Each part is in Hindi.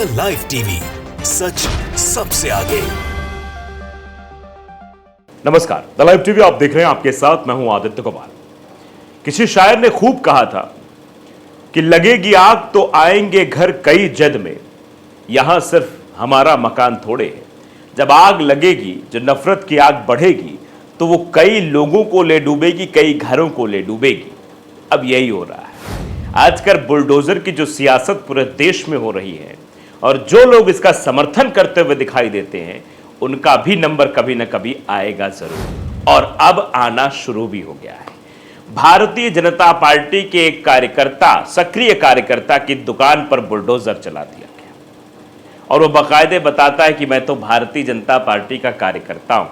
द लाइव टीवी, सच सबसे आगे। नमस्कार, द लाइव टीवी आप देख रहे हैं, आपके साथ मैं हूं आदित्य कुमार। किसी शायर ने खूब कहा था कि लगेगी आग तो आएंगे घर कई जद में, यहां सिर्फ हमारा मकान थोड़े है। जब आग लगेगी, जो नफरत की आग बढ़ेगी, तो वो कई लोगों को ले डूबेगी, कई घरों को ले डूबेगी। अब यही हो रहा है। आजकल बुलडोजर की जो सियासत पूरे देश में हो रही है और जो लोग इसका समर्थन करते हुए दिखाई देते हैं, उनका भी नंबर कभी ना कभी आएगा जरूर, और अब आना शुरू भी हो गया है। भारतीय जनता पार्टी के एक कार्यकर्ता, सक्रिय कार्यकर्ता की दुकान पर बुलडोजर चला दिया गया और वो बाकायदे बताता है कि मैं तो भारतीय जनता पार्टी का कार्यकर्ता हूं,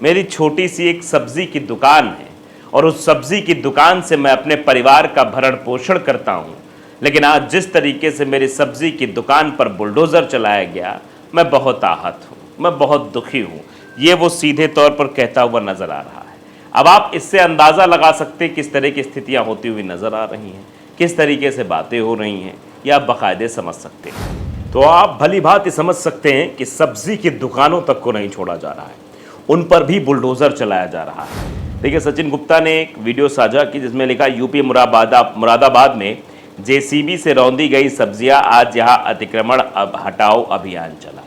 मेरी छोटी सी एक सब्जी की दुकान है और उस सब्जी की दुकान से मैं अपने परिवार का भरण पोषण करता हूं, लेकिन आज जिस तरीके से मेरी सब्जी की दुकान पर बुलडोजर चलाया गया, मैं बहुत आहत हूं, मैं बहुत दुखी हूं। ये वो सीधे तौर पर कहता हुआ नजर आ रहा है। अब आप इससे अंदाजा लगा सकते हैं किस तरह की स्थितियां होती हुई नजर आ रही हैं, किस तरीके से बातें हो रही हैं, या आप बाकायदे समझ सकते हैं। तो आप भली भांति समझ सकते हैं कि सब्जी की दुकानों तक को नहीं छोड़ा जा रहा है, उन पर भी बुलडोजर चलाया जा रहा है। देखिए, सचिन गुप्ता ने एक वीडियो साझा की जिसमें लिखा, यूपी मुरादाबाद में जेसीबी से रौंदी गई सब्जियां, आज यहां अतिक्रमण अब हटाओ अभियान चला।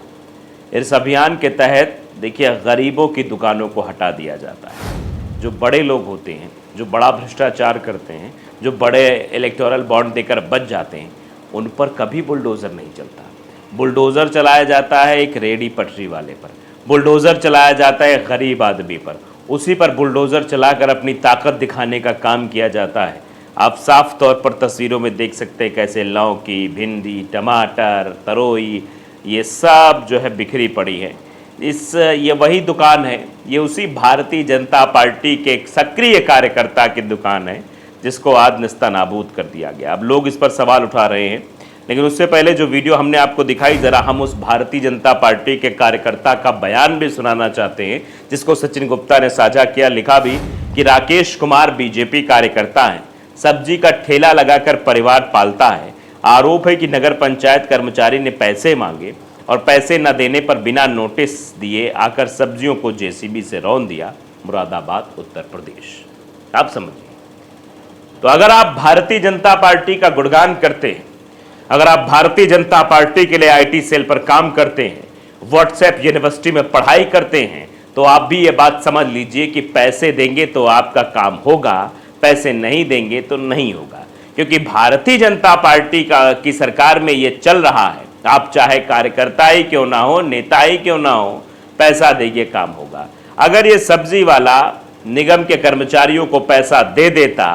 इस अभियान के तहत देखिए, गरीबों की दुकानों को हटा दिया जाता है। जो बड़े लोग होते हैं, जो बड़ा भ्रष्टाचार करते हैं, जो बड़े इलेक्टोरल बॉन्ड देकर बच जाते हैं, उन पर कभी बुलडोजर नहीं चलता। बुलडोजर चलाया जाता है एक रेडी पटरी वाले पर, बुलडोजर चलाया जाता है गरीब आदमी पर, उसी पर बुलडोजर चलाकर अपनी ताकत दिखाने का काम किया जाता है। आप साफ तौर पर तस्वीरों में देख सकते हैं कैसे लौकी, भिंडी, टमाटर, तरोई, ये सब जो है बिखरी पड़ी है। ये वही दुकान है, ये उसी भारतीय जनता पार्टी के एक सक्रिय कार्यकर्ता की दुकान है जिसको आज नेस्तनाबूद कर दिया गया। अब लोग इस पर सवाल उठा रहे हैं, लेकिन उससे पहले जो वीडियो हमने आपको दिखाई, जरा हम उस भारतीय जनता पार्टी के कार्यकर्ता का बयान भी सुनाना चाहते हैं जिसको सचिन गुप्ता ने साझा किया। लिखा भी कि राकेश कुमार बीजेपी कार्यकर्ता हैं, सब्जी का ठेला लगाकर परिवार पालता है। आरोप है कि नगर पंचायत कर्मचारी ने पैसे मांगे और पैसे न देने पर बिना नोटिस दिए आकर सब्जियों को जेसीबी से रौंद दिया। मुरादाबाद, उत्तर प्रदेश। आप समझिए, तो अगर आप भारतीय जनता पार्टी का गुणगान करते हैं, अगर आप भारतीय जनता पार्टी के लिए आईटी सेल पर काम करते हैं, व्हाट्सएप यूनिवर्सिटी में पढ़ाई करते हैं, तो आप भी ये बात समझ लीजिए कि पैसे देंगे तो आपका काम होगा, पैसे नहीं देंगे तो नहीं होगा। क्योंकि भारतीय जनता पार्टी की सरकार में ये चल रहा है, आप चाहे कार्यकर्ता ही क्यों ना हो, नेता ही क्यों ना हो, पैसा देंगे काम होगा। अगर ये सब्जी वाला निगम के कर्मचारियों को पैसा दे देता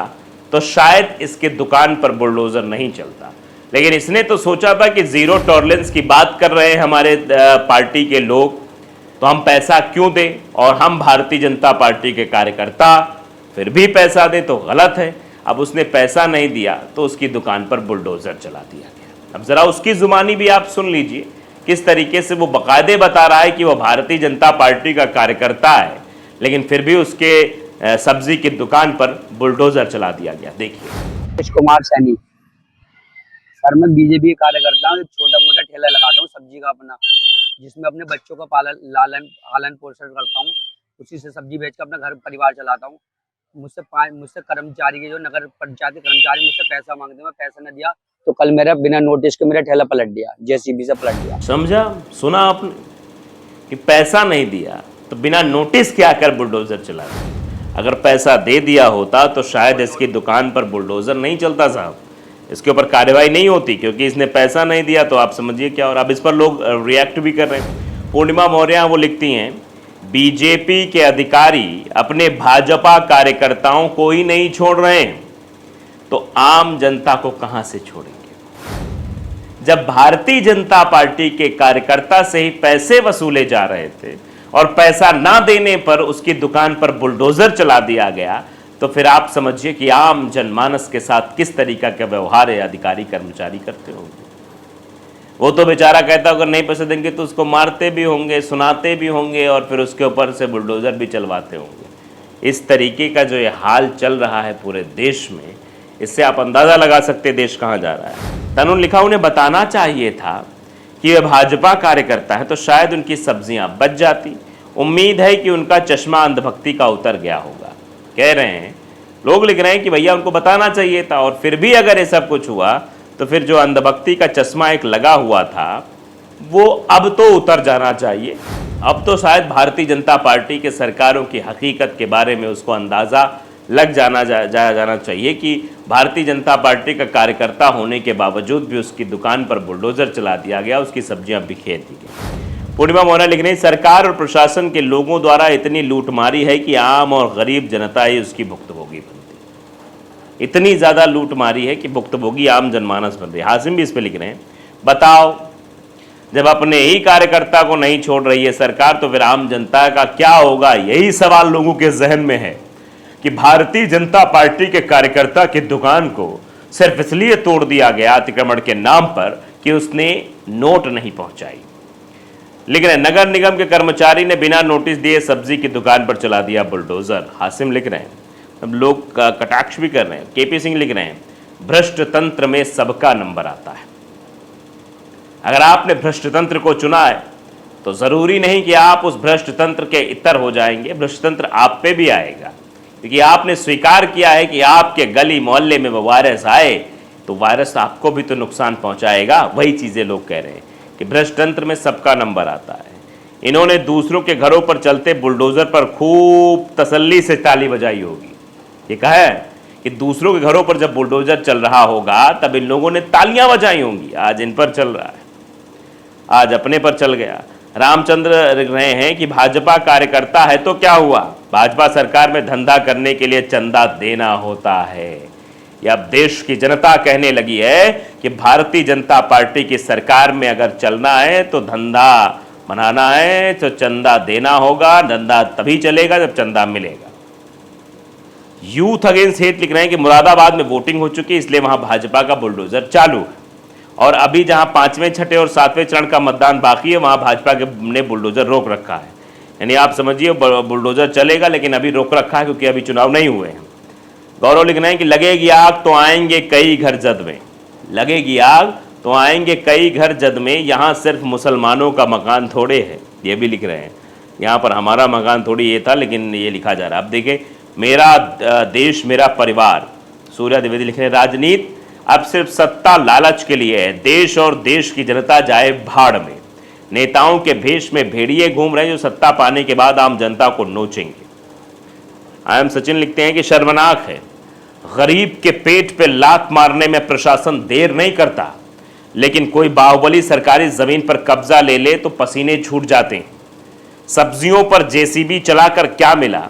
तो शायद इसके दुकान पर बुलडोजर नहीं चलता, लेकिन इसने तो सोचा था कि जीरो टॉलरेंस की बात कर रहे हैं हमारे पार्टी के लोग, तो हम पैसा क्यों दें, और हम भारतीय जनता पार्टी के कार्यकर्ता फिर भी पैसा दें तो गलत है। अब उसने पैसा नहीं दिया तो उसकी दुकान पर बुलडोजर चला दिया गया। अब जरा उसकी जुबानी भी आप सुन लीजिए, किस तरीके से वो बाकायदे बता रहा है कि वो भारतीय जनता पार्टी का कार्यकर्ता है, लेकिन फिर भी उसके सब्जी की दुकान पर बुलडोजर चला दिया गया। देखिए। राकेश कुमार सैनी सर, मैं बीजेपी कार्यकर्ता हूँ। छोटा मोटा ठेला लगाता हूँ सब्जी का अपना, जिसमें अपने बच्चों का पालन पोषण करता हूँ। उसी से सब्जी बेच कर अपना घर परिवार चलाता हूँ। मुझसे कर्मचारी के, जो नगर पंचायत के कर्मचारी मुझसे पैसा मांगते हैं, मैं पैसा न दिया तो कल मेरा बिना नोटिस के मेरा ठेला पलट दिया, जेसीबी से पलट दिया। समझा, सुना आपने कि पैसा नहीं दिया तो बिना नोटिस के आकर बुलडोजर चला दिया। अगर पैसा दे दिया होता तो शायद इसकी दुकान पर बुलडोजर नहीं चलता साहब, इसके ऊपर कार्रवाई नहीं होती, क्योंकि इसने पैसा नहीं दिया तो आप समझिए क्या। और अब इस पर लोग रिएक्ट भी कर रहे हैं। पूर्णिमा मौर्य वो लिखती हैं, बीजेपी के अधिकारी अपने भाजपा कार्यकर्ताओं को ही नहीं छोड़ रहे हैं तो आम जनता को कहां से छोड़ेंगे। जब भारतीय जनता पार्टी के कार्यकर्ता से ही पैसे वसूले जा रहे थे और पैसा ना देने पर उसकी दुकान पर बुलडोजर चला दिया गया, तो फिर आप समझिए कि आम जनमानस के साथ किस तरीका का व्यवहार है अधिकारी कर्मचारी करते होंगे। वो तो बेचारा कहता अगर नहीं पैसे देंगे तो उसको मारते भी होंगे, सुनाते भी होंगे और फिर उसके ऊपर से बुलडोजर भी चलवाते होंगे। इस तरीके का जो ये हाल चल रहा है पूरे देश में, इससे आप अंदाज़ा लगा सकते देश कहाँ जा रहा है। तनुन लिखा, उन्हें बताना चाहिए था कि वे भाजपा कार्यकर्ता है तो शायद उनकी सब्जियां बच जाती। उम्मीद है कि उनका चश्मा अंधभक्ति का उतर गया होगा। कह रहे हैं, लोग लिख रहे हैं कि भैया उनको बताना चाहिए था, और फिर भी अगर ये सब कुछ हुआ तो फिर जो अंधभक्ति का चश्मा एक लगा हुआ था वो अब तो उतर जाना चाहिए। अब तो शायद भारतीय जनता पार्टी के सरकारों की हकीकत के बारे में उसको अंदाज़ा लग जाना चाहिए कि भारतीय जनता पार्टी का कार्यकर्ता होने के बावजूद भी उसकी दुकान पर बुलडोज़र चला दिया गया, उसकी सब्जियां बिखेर दी गई। पूर्णिमा मोहना लिख रही हैं, सरकार और प्रशासन के लोगों द्वारा इतनी लूटमारी है कि आम और गरीब जनता ही उसकी भुक्तभोगी बनती। इतनी ज़्यादा लूटमारी है कि भुक्तभोगी आम जनमानस बन रही है। हासिम भी इस पर लिख रहे हैं, बताओ जब अपने ही कार्यकर्ता को नहीं छोड़ रही है सरकार तो फिर आम जनता का क्या होगा। यही सवाल लोगों के जहन में है कि भारतीय जनता पार्टी के कार्यकर्ता की दुकान को सिर्फ इसलिए तोड़ दिया गया अतिक्रमण के नाम पर कि उसने नोट नहीं पहुंचाई। लेकिन नगर निगम के कर्मचारी ने बिना नोटिस दिए सब्जी की दुकान पर चला दिया बुलडोजर। हासिम लिख रहे हैं, अब लोग कटाक्ष भी कर रहे हैं। केपी सिंह लिख रहे हैं, भ्रष्ट तंत्र में सबका नंबर आता है। अगर आपने भ्रष्ट तंत्र को चुना है तो जरूरी नहीं कि आप उस भ्रष्ट तंत्र के इतर हो जाएंगे, भ्रष्ट तंत्र आप पे भी आएगा, क्योंकि आपने स्वीकार किया है कि आपके गली मोहल्ले में वो वायरस आए तो वायरस आपको भी तो नुकसान पहुंचाएगा। वही चीजें लोग कह रहे हैं कि भ्रष्ट तंत्र में सबका नंबर आता है। इन्होंने दूसरों के घरों पर चलते बुलडोजर पर खूब तसल्ली से ताली बजाई होगी। ये कहा है कि दूसरों के घरों पर जब बुलडोजर चल रहा होगा तब इन लोगों ने तालियां बजाई होंगी। आज इन पर चल रहा है, आज अपने पर चल गया। रामचंद्र लिख रहे हैं कि भाजपा कार्यकर्ता है तो क्या हुआ, भाजपा सरकार में धंधा करने के लिए चंदा देना होता है। यह अब देश की जनता कहने लगी है कि भारतीय जनता पार्टी की सरकार में अगर चलना है तो धंधा बनाना है तो चंदा देना होगा। धंधा तभी चलेगा जब चंदा मिलेगा। यूथ अगेंस्ट हेट लिख रहे हैं कि मुरादाबाद में वोटिंग हो चुकी है इसलिए वहां भाजपा का बुलडोजर चालू है, और अभी जहां 5वें, 6ठे और 7वें चरण का मतदान बाकी है वहां भाजपा ने बुलडोजर रोक रखा है। यानी आप समझिए बुलडोजर चलेगा लेकिन अभी रोक रखा है क्योंकि अभी चुनाव नहीं हुए हैं। गौरव लिख रहे हैं कि लगेगी आग तो आएंगे कई घर जद में। लगेगी आग तो आएंगे कई घर जद में, यहाँ सिर्फ मुसलमानों का मकान थोड़े है। ये भी लिख रहे हैं, यहाँ पर हमारा मकान थोड़ी ये था, लेकिन ये लिखा जा रहा है। अब देखें, मेरा देश मेरा परिवार। सूर्या द्विवेदी लिख रहे हैं, राजनीति अब सिर्फ सत्ता लालच के लिए है। देश और देश की जनता जाए भाड़ में। नेताओं के भेष में भेड़िए घूम रहे हैं जो सत्ता पाने के बाद आम जनता को नोचेंगे। आई सचिन लिखते हैं कि शर्मनाक है, गरीब के पेट पे लात मारने में प्रशासन देर नहीं करता, लेकिन कोई बाहुबली सरकारी जमीन पर कब्जा ले ले तो पसीने छूट जाते हैं। सब्जियों पर जेसीबी चलाकर क्या मिला,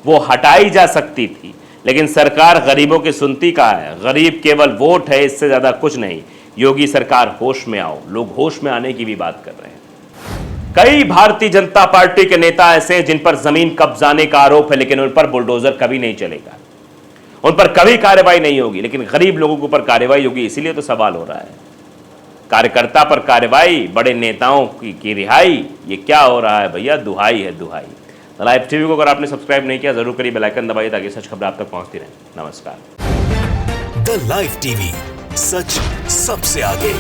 वो हटाई जा सकती थी, लेकिन सरकार गरीबों की सुनती कहाँ है। गरीब केवल वोट है, इससे ज्यादा कुछ नहीं। योगी सरकार होश में आओ। लोग होश में आने की भी बात कर रहे हैं। कई भारतीय जनता पार्टी के नेता ऐसे हैं जिन पर जमीन कब्जाने का आरोप है, लेकिन उन पर बुलडोजर कभी नहीं चलेगा, उन पर कभी कार्रवाई नहीं होगी, लेकिन गरीब लोगों के ऊपर कार्रवाई होगी। इसीलिए तो सवाल हो रहा है, कार्यकर्ता पर कार्रवाई, बड़े नेताओं की रिहाई। ये क्या हो रहा है भैया? दुहाई है, दुहाई। लाइव टीवी को अगर आपने सब्सक्राइब नहीं किया जरूर करिए, बेल आइकन दबाइए ताकि सच खबर आप तक पहुंचती रहे। नमस्कार। द लाइव टीवी, सच सबसे आगे।